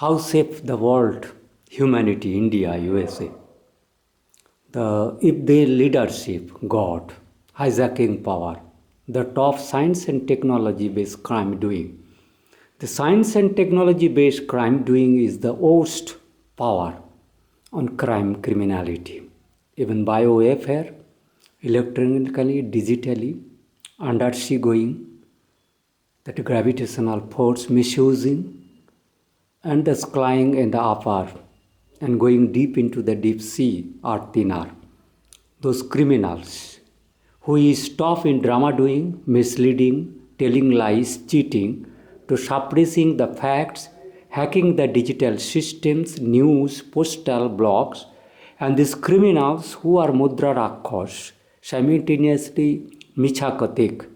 How safe the world, humanity, India, USA. If the leadership, God, hijacking power, the top science and technology based crime doing. The science and technology based crime doing is the worst power on crime criminality. Even biowarfare, electronically, digitally, undersea going, that gravitational force misusing, and the flying in the upper and going deep into the deep sea or thinner. Those criminals who is tough in drama doing, misleading, telling lies, cheating, to suppressing the facts, hacking the digital systems, news, postal blogs, and these criminals who are Mudra Rakhos, simultaneously Michakatik,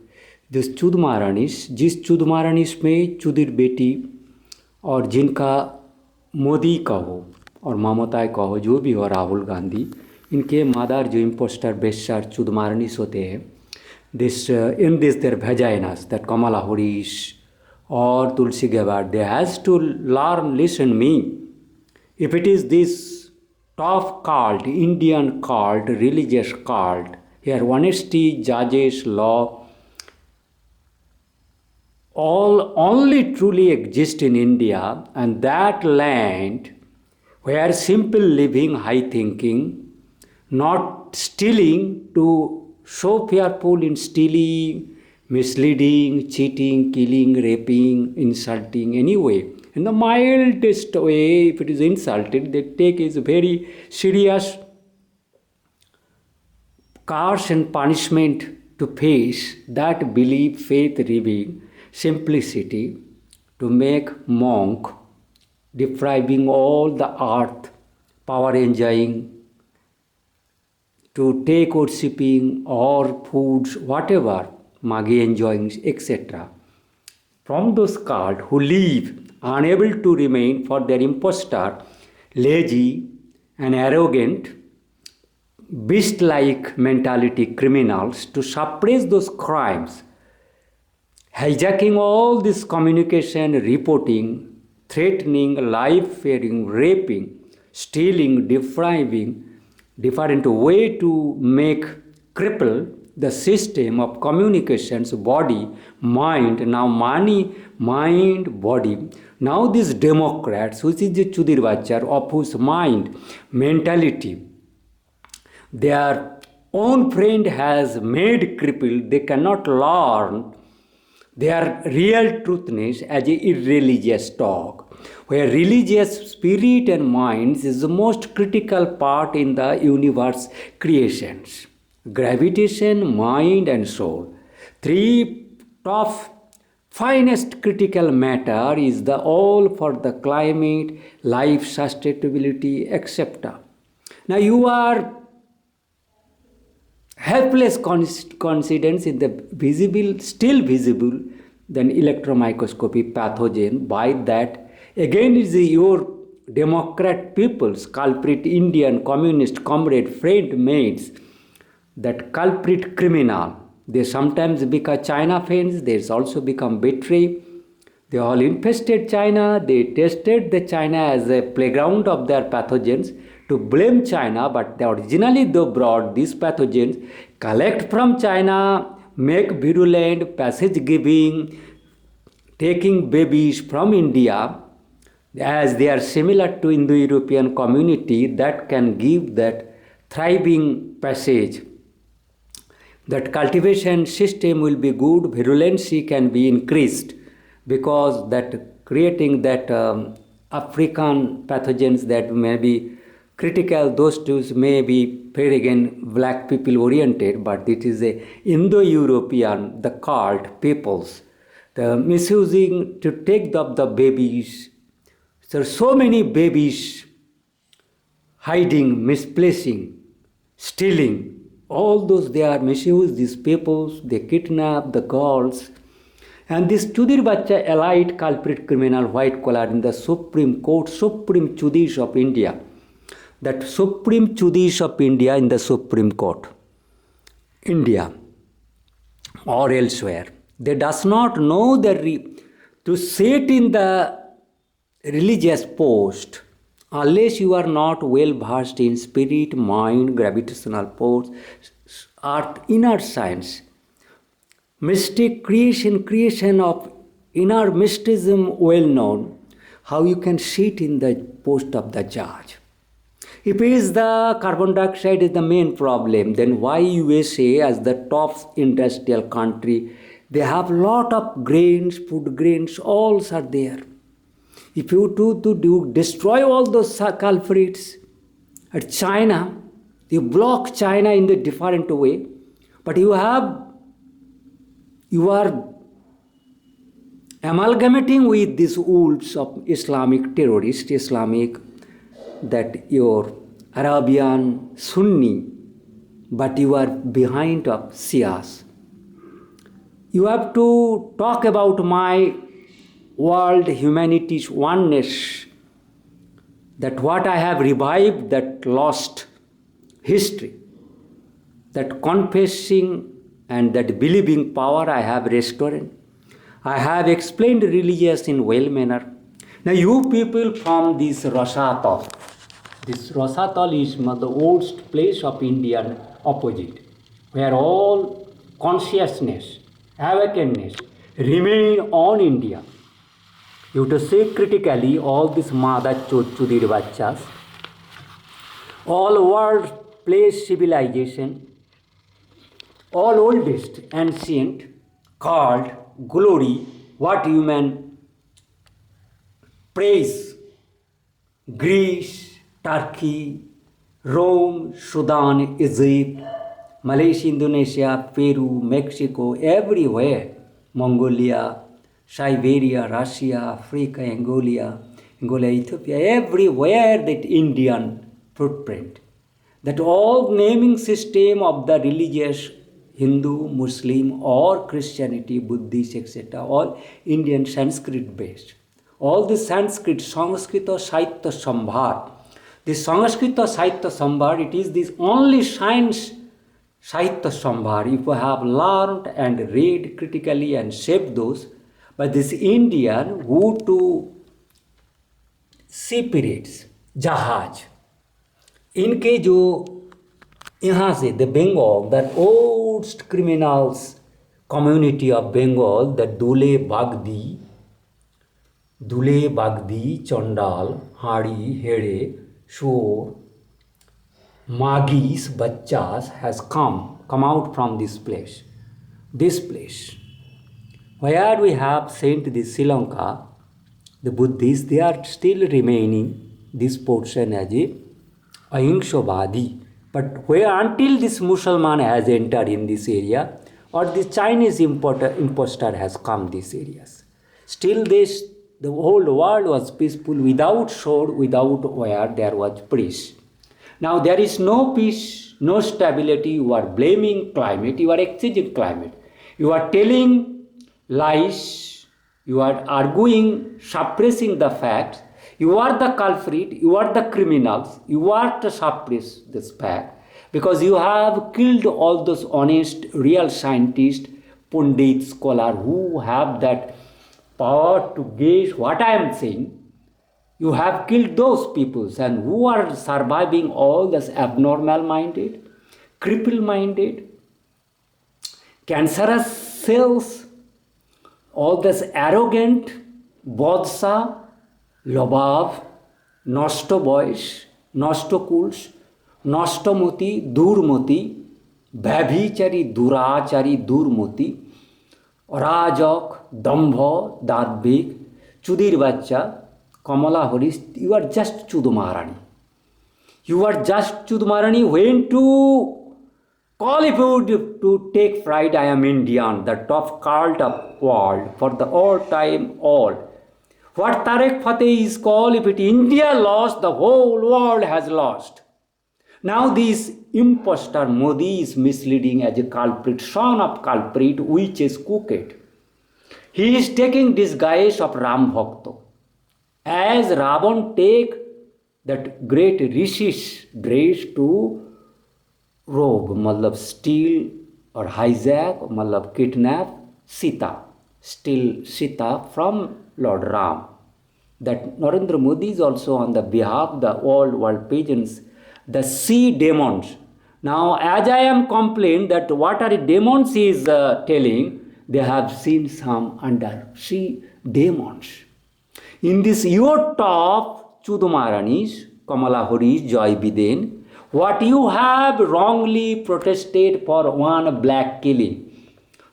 this Chudmaranis, जिस चुदमारानिस में चुदिर बेटी और जिनका मोदी कहो और ममता कहो जो भी हो राहुल गांधी इनके मादार जो इम्पोस्टर बेस्टर चुदमारनीस होते हैं this in this there vaginas that Kamala Harris or Tulsi Gabbard they has to learn listen me if it is this tough cult Indian cult religious cult here honesty judges law all only truly exist in India and that land where simple living, high thinking, not stealing to so fearful in stealing, misleading, cheating, killing, raping, insulting, anyway. In the mildest way, if it is insulted, they take is very serious curse and punishment to face that belief, faith, revealing simplicity to make monk depriving all the earth power enjoying to take worshipping or foods whatever magi enjoying etc from those cult who live unable to remain for their impostor lazy and arrogant beast like mentality criminals to suppress those crimes hijacking all this communication, reporting, threatening, life-fearing, raping, stealing, depriving, different way to make cripple the system of communications, body, mind, now money, mind, body. Now these Democrats, which is the Chudir Bachar, of whose mind, mentality, their own friend has made crippled, they cannot learn their real truthness as a irreligious talk, where religious spirit and minds is the most critical part in the universe creations. Gravitation, mind and soul. Three top finest critical matter is the all for the climate, life, sustainability, etc. Now you are helpless coincidence in the visible, still visible, then electron microscopy pathogen. By that, again is your Democrat people's culprit Indian communist comrade friend mates, that culprit criminal. They sometimes become China fans, they also become betray. They all infested China, they tested the China as a playground of their pathogens to blame China, but they originally they brought these pathogens, collect from China, make virulent, passage giving, taking babies from India, as they are similar to Indo-European community that can give that thriving passage. That cultivation system will be good, virulency can be increased because that creating that African pathogens that may be critical, those two may be very again black people oriented, but it is a Indo-European, the cult peoples, the misusing to take up the babies. So many babies hiding, misplacing, stealing, all those they are misuse these peoples, they kidnap the girls. And this Chudir Bacha elite culprit criminal white collar in the Supreme Court, Supreme Chudish of India, that Supreme Chudish of India in the Supreme Court, India or elsewhere, they does not know to sit in the religious post, unless you are not well versed in spirit, mind, gravitational force, earth, inner science, mystic creation of inner mysticism well known, how you can sit in the post of the judge. If is the carbon dioxide is the main problem, then why USA as the top industrial country, they have lot of grains, food grains, all are there. If you do destroy all those culprits, at China, you block China in the different way, but you are amalgamating with these wolves of Islamic terrorists, Islamic, that your Arabian Sunni, but you are behind of Shias. You have to talk about my world, humanity's oneness, that what I have revived, that lost history, that confessing and that believing power I have restored. I have explained religious in well manner. Now you people from this Rasatal is the oldest place of Indian opposite, where all consciousness, awakeness remain on India. You have to say critically all this mother chudir bachas, all world place civilization, all oldest, ancient, called glory, what human praise, Greece, Turkey, Rome, Sudan, Egypt, Malaysia, Indonesia, Peru, Mexico, everywhere, Mongolia, Siberia, Russia, Africa, Angola, Ethiopia, everywhere that Indian footprint. That all naming system of the religious Hindu, Muslim or Christianity, Buddhist, etc., all Indian Sanskrit based. All the Sanskrit, Sanskrita Sahitya Sambhar. The Sanskrita Sahitya Sambhar, it is this only science Sahitya Sambhar. If you have learned and read critically and saved those, but this Indian who to separates जहाज इनके जो यहाँ से the Bengal that old criminals community of Bengal the Dule Bagdi Chandal Hari हेड़े शोर magis bachas has come out from this place where we have sent the Sri Lanka, the Buddhists, they are still remaining this portion as a Ahingsavadi. But where until this Musalman has entered in this area or the Chinese impostor has come these areas, still the whole world was peaceful without sword, without where there was peace. Now there is no peace, no stability. You are blaming climate, you are exchanging climate, you are telling lies, you are arguing, suppressing the facts. You are the culprit, you are the criminals, you are to suppress this fact because you have killed all those honest, real scientists, pundits, scholars who have that power to gauge what I am saying. You have killed those peoples and who are surviving all this abnormal minded, crippled minded, cancerous cells, all this arrogant, bodsa, lobav, nosto boys, nosto kuls, nostomoti, durmoti, bhabhichari, durachari, durmoti, rajak, dambha, dadbik, chudir bacha, Kamala Harris, you are just Chudumarani. You are just Chudumarani when to call if you to take pride, I am Indian, the top cult of world for the all time all. What Tarek Fateh is called, if it India lost, the whole world has lost. Now this impostor Modi is misleading as a culprit, son of culprit, which is cooked. He is taking disguise of Ram Bhakta. As Ravan take that great rishis dress to robe, matlab steal or hijack, matlab kidnap Sita, steal Sita from Lord Ram. that Narendra Modi is also on the behalf of the all world peasants, the sea demons. Now, as I am complaining that what are the demons he is telling, they have seen some under sea demons. In this yacht of Chudumaranis, Kamala Harris, Joy Biden, what you have wrongly protested for one black killing,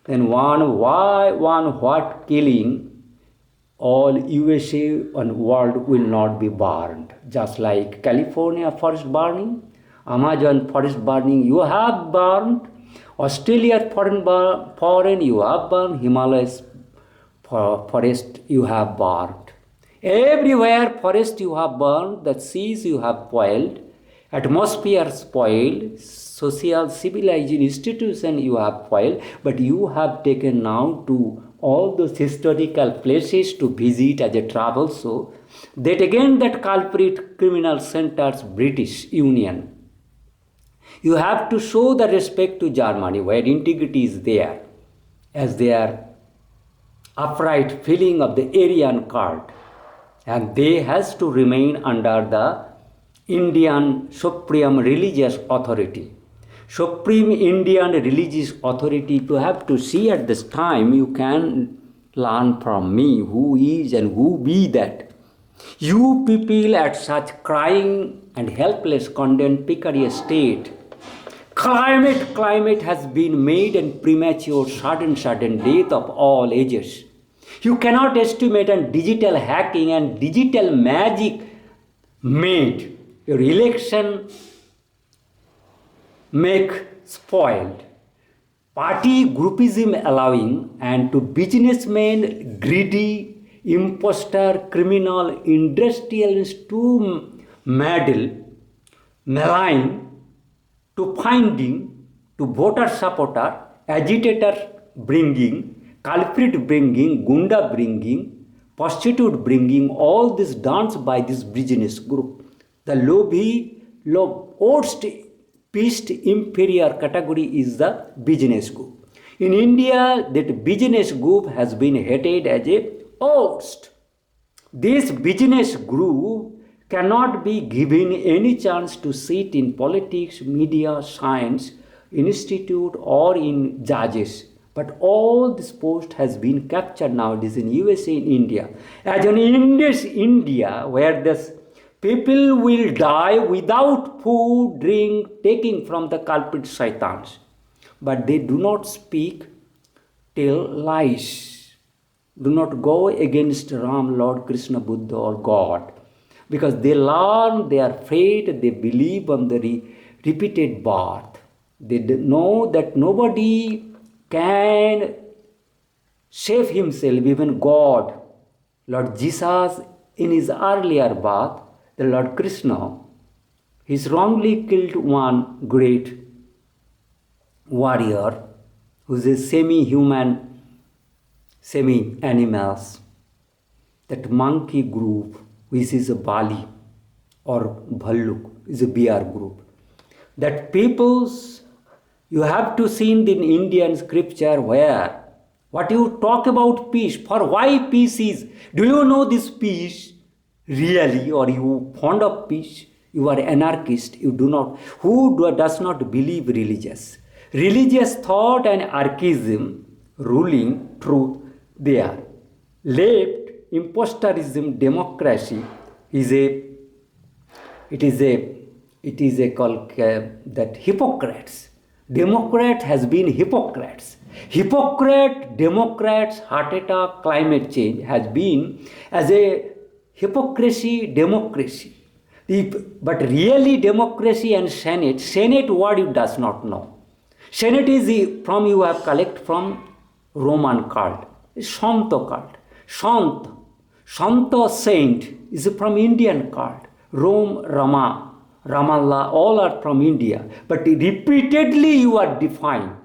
then one what killing, all USA and world will not be burned. Just like California forest burning, Amazon forest burning, you have burned. Australia foreign you have burned. Himalayas forest you have burned. Everywhere forest you have burned, the seas you have spoiled, atmosphere spoiled, social civilization institution you have spoiled, but you have taken now to all those historical places to visit as a travel show. That again that culprit criminal centers British Union. You have to show the respect to Germany where integrity is there as their upright feeling of the Aryan cult, and they has to remain under the Indian Supreme Religious Authority. Supreme Indian Religious Authority, you have to see at this time, you can learn from me who is and who be that. You people at such crying and helpless condemned precarious state, climate has been made and premature sudden death of all ages. You cannot estimate and digital hacking and digital magic made your election make spoiled. Party groupism allowing and to businessmen greedy, impostor, criminal, industrialists to meddle, malign, to finding, to voter supporter, agitator bringing, culprit bringing, gunda bringing, prostitute bringing, all this done by this business group. The worst beast inferior category is the business group. In India, that business group has been hated as a worst. This business group cannot be given any chance to sit in politics, media, science, institute or in judges. But all this post has been captured nowadays in USA, in India. As in India, where this people will die without food, drink, taking from the culprit shaitans. But they do not speak, tell lies. Do not go against Ram, Lord Krishna, Buddha or God. Because they learn, they are afraid, they believe on the repeated birth. They know that nobody can save himself, even God. Lord Jesus, in his earlier birth, the Lord Krishna, he's wrongly killed one great warrior who's a semi-human, semi-animals. That monkey group, which is a Bali or Bhalluk, is a bear group. That peoples, you have to see in the Indian scripture where, what you talk about peace, for why peace is, do you know this peace really, or you fond of peace? You are anarchist, you do not, does not believe religious. Religious thought and anarchism ruling truth there. Left, impostorism, democracy is called that hypocrites. Democrat has been hypocrites. Hypocrite, Democrats, heart attack, climate change has been as a hypocrisy, democracy. But really democracy and Senate word you does not know. Senate is from you have collect from Roman cult, Shanto cult. Shanta saint is from Indian cult. Rome, Rama, Ramallah, all are from India. But repeatedly you are defined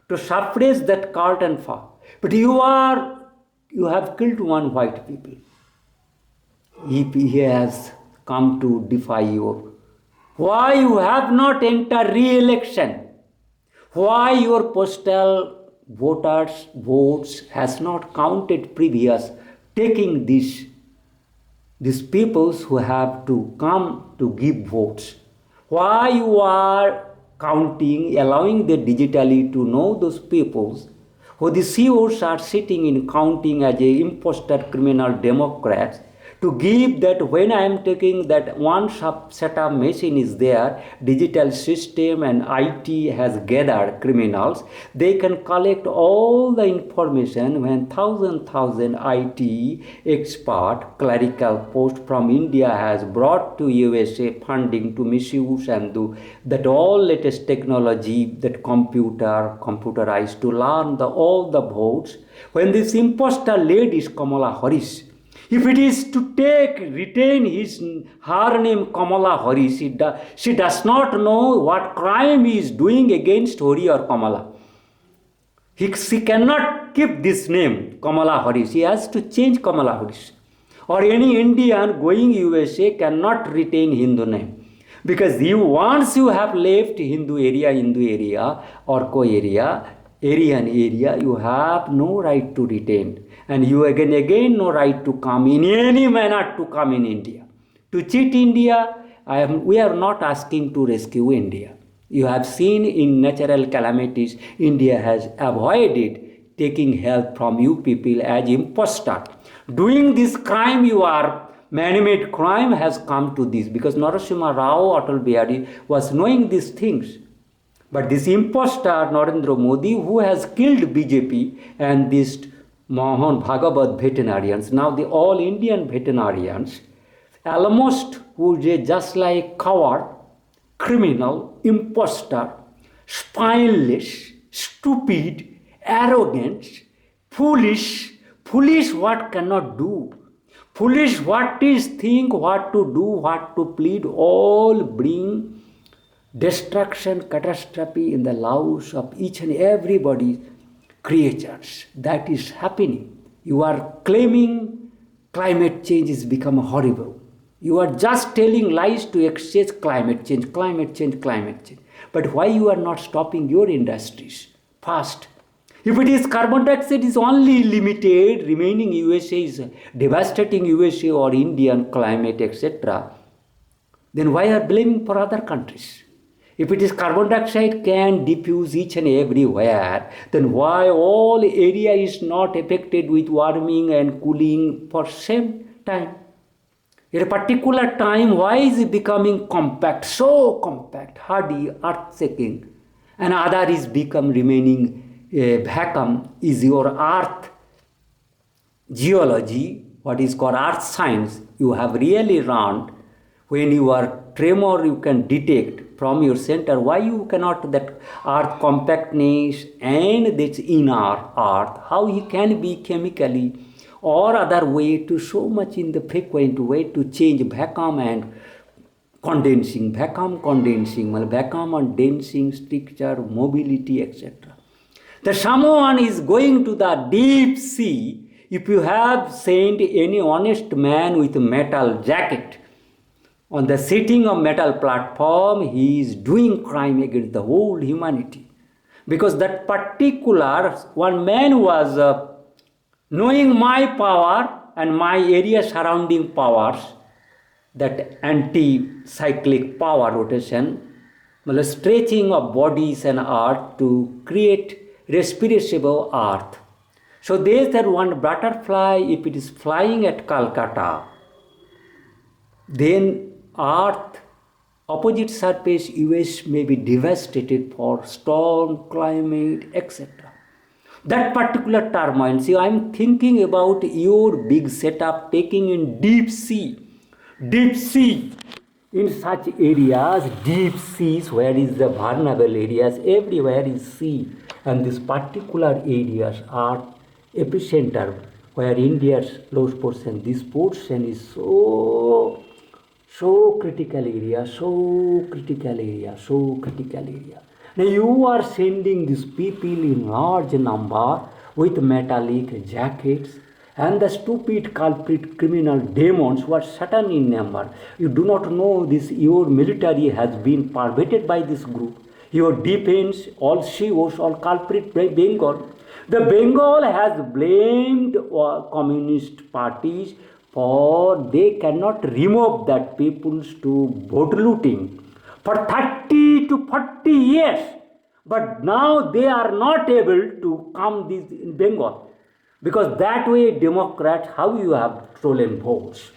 to suppress that cult and far. But you have killed one white people. He has come to defy you. Why you have not entered re-election? Why your postal votes has not counted previous taking this these peoples who have to come to give votes. Why you are counting, allowing the digitally to know those peoples who the CEOs are sitting in counting as a imposter criminal Democrats to give that when I am taking that one set of machine is there, digital system and IT has gathered criminals, they can collect all the information when thousand IT expert clerical post from India has brought to USA funding to misuse and do that all latest technology that computerized to learn all the votes. When this imposter lady is Kamala Harris, if it is to retain her name Kamala Harris, she does not know what crime he is doing against Hori or Kamala. She cannot keep this name Kamala Harris. He has to change Kamala Harris. Or any Indian going USA cannot retain Hindu name. Because once you have left Hindu area or Aryan area, you have no right to retain. And you again no right to come in any manner to come in India. To cheat India, we are not asking to rescue India. You have seen in natural calamities, India has avoided taking help from you people as imposter. Doing this crime, you are man-made crime has come to this because Narasimha Rao Atal Bihari was knowing these things. But this imposter Narendra Modi, who has killed BJP and this Mohan Bhagavat veterinarians, now the all Indian veterinarians, almost who are just like coward, criminal, imposter, spineless, stupid, arrogant, foolish what cannot do, foolish what is think, what to do, what to plead, all bring destruction, catastrophe in the lives of each and everybody creatures. That is happening. You are claiming climate change is become horrible. You are just telling lies to exchange climate change. But why you are not stopping your industries fast? If it is carbon dioxide is only limited, remaining USA is devastating USA or Indian climate, etc., then why are blaming for other countries? If it is carbon dioxide can diffuse each and everywhere, then why all area is not affected with warming and cooling for same time? At a particular time, why is it becoming compact, so compact, hardy, earth-shaking, and other is become remaining vacuum? Is your earth geology, what is called earth science, you have really learned. When you are tremor, you can detect from your center. Why you cannot that earth compactness and this inner earth, how he can be chemically or other way to so much in the frequent way to change vacuum and condensing, vacuum and densing structure, mobility, etc. The someone is going to the deep sea. If you have sent any honest man with a metal jacket on the sitting of metal platform, he is doing crime against the whole humanity. Because that particular one man was knowing my power and my area surrounding powers, that anti-cyclic power rotation, stretching of bodies and earth to create respirable earth. So there is that one butterfly, if it is flying at Calcutta, then earth, opposite surface US may be devastated for storm, climate, etc. That particular turmoil, see, I am thinking about your big setup taking in deep sea, in such areas, deep seas, where is the vulnerable areas, everywhere is sea, and this particular areas are epicenter, where India's close portion, this portion is so critical area. Now you are sending these people in large number with metallic jackets and the stupid culprit criminal demons who are certain in number. You do not know this, your military has been pervaded by this group. Your defense, all CEOs, all culprit Bengal. The Bengal has blamed communist parties for they cannot remove that peoples to vote looting for 30 to 40 years. But now they are not able to come this in Bengal. Because that way, Democrats, how you have stolen votes?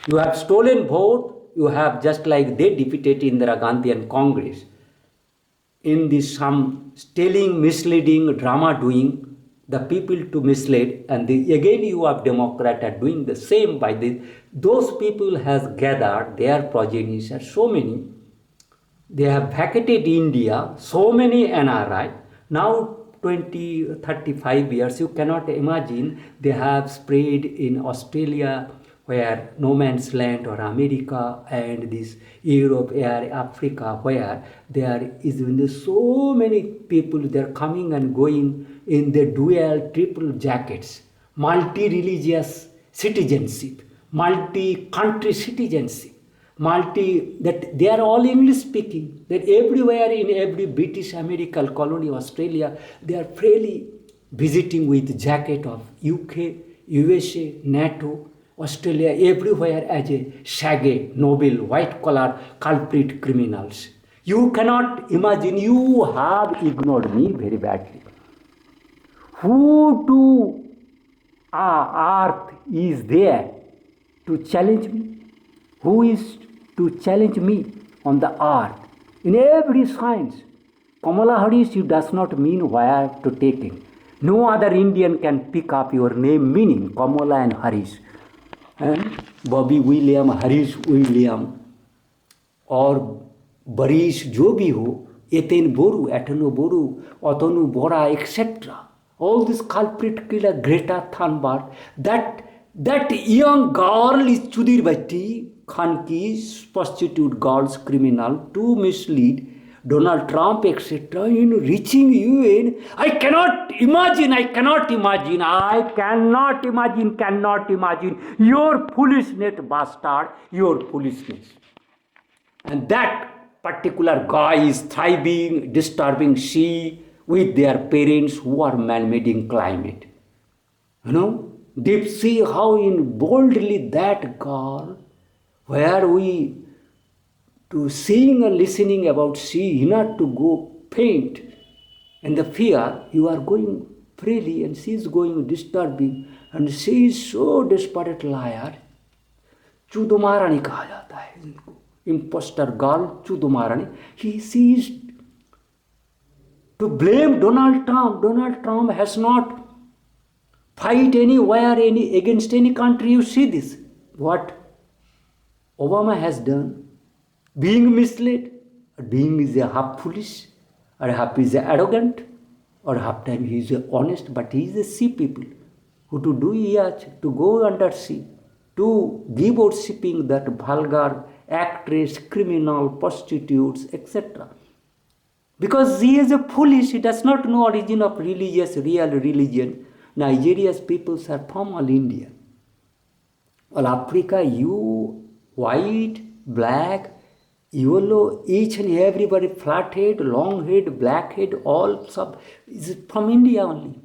You have stolen vote, you have just like they defeated Indira Gandhi and Congress in this some stealing, misleading, drama doing the people to mislead, and again you have Democrat are doing the same by this. Those people has gathered their progenies are so many. They have vacated India, so many NRI. Now 20, 35 years, you cannot imagine they have spread in Australia, where no man's land, or America and this Europe, Africa, where there is so many people, they're coming and going in the dual, triple jackets, multi-religious citizenship, multi-country citizenship, that they are all English speaking, that everywhere in every British American colony, Australia, they are freely visiting with jacket of UK, USA, NATO, Australia, everywhere as a shaggy, noble, white collar culprit criminals. You cannot imagine, you have ignored me very badly. Who to earth is there to challenge me? Who is to challenge me on the earth? In every science, Kamala Harris, you does not mean where to take him. No other Indian can pick up your name meaning Kamala and Harris. And Bobby William, Harris William, or Barish जो भी हो, Ethan Boru, Atano Boru, Otonu Bora, etc. All this culprit killer, Greta Thunberg, that young girl is Chudir Bhatti, Khanki's prostitute girls criminal to mislead Donald Trump, etc. in reaching UN. I cannot imagine your foolishness, bastard, your foolishness. And that particular guy is thriving, disturbing sea with their parents who are man-made climate. You know, deep sea, how in boldly that girl, where we to seeing and listening about sea, not to go faint and the fear, you are going freely, and she is going disturbing, and she is so desperate liar. चुदुमारानी कहा जाता है इनको, imposter girl, चुदुमारानी. He sees to blame Donald Trump. Donald Trump has not fight anywhere against any country. You see this, what Obama has done, being misled, or being is a half foolish, or half is arrogant, or half time he is honest, but he is a sea people who to do yacht, to go under sea, to give out shipping that vulgar actress, criminal, prostitutes, etc. Because he is a foolish, he does not know origin of real religion. Nigeria's peoples are from all India. All Africa, you, white, black, yellow, each and everybody, flat head, long head, black head, all sub is from India only.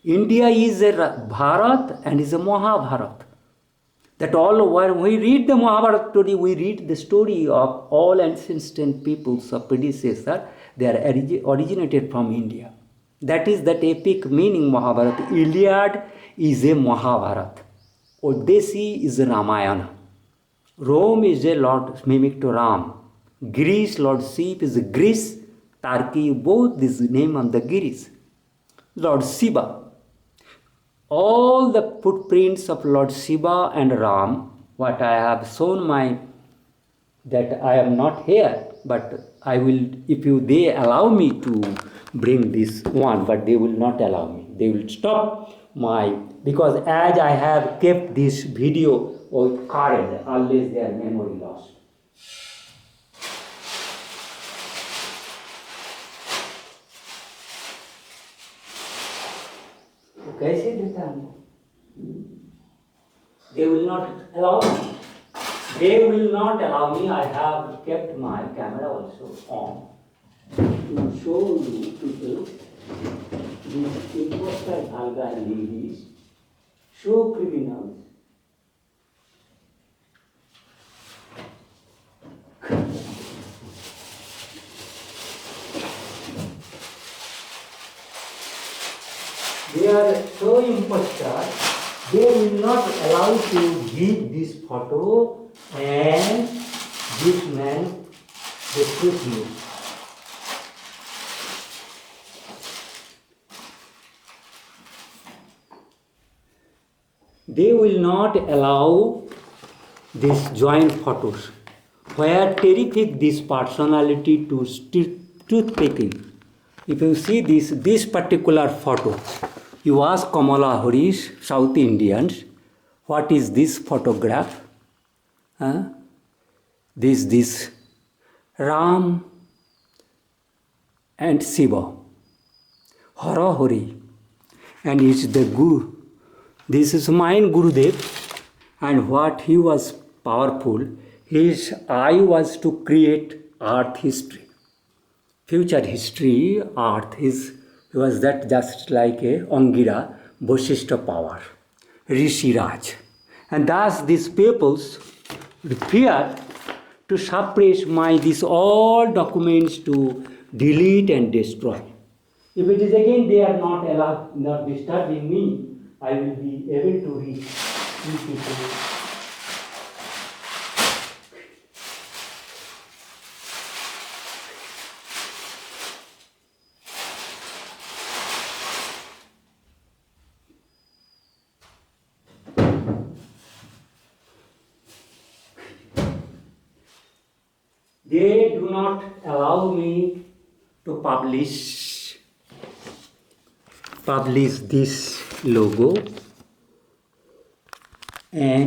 India is a Bharat and is a Mahabharat. That all, when we read the Mahabharata story, we read the story of all ancient peoples of predecessor. They are originated from India. That is that epic meaning Mahabharata. Iliad is a Mahabharata. Odyssey is a Ramayana. Rome is a Lord mimic to Ram. Greece, Lord Shiva is Greece. Turkey, both this name on the Greece. Lord Shiva. All the footprints of Lord Shiva and Ram, what I have shown that I am not here, but I will, they allow me to bring this one, but they will not allow me. They will stop because as I have kept this video current, unless their memory lost. कैसे देता है? They will not allow me. They will not allow me. I have kept my camera also on to show you people these imposter vulgar ladies, show criminals they are so impostor, they will not allow to give this photo and this man the truth news. They will not allow these joint photos where terrific this personality to truth taking. If you see this particular photo, you ask Kamala Harris, South Indians, what is this photograph? This Ram and Shiva, Hara Hari, and it's the Guru. This is mine Gurudev, and what he was powerful, his eye was to create earth history. Future history, earth, he was that just like a Angira, Vashishta power, Rishi Raj. And thus these peoples fear to suppress these all documents to delete and destroy. If it is again they are not allowed, not disturbing me, I will be able to reach you people. They do not allow me to publish this logo, and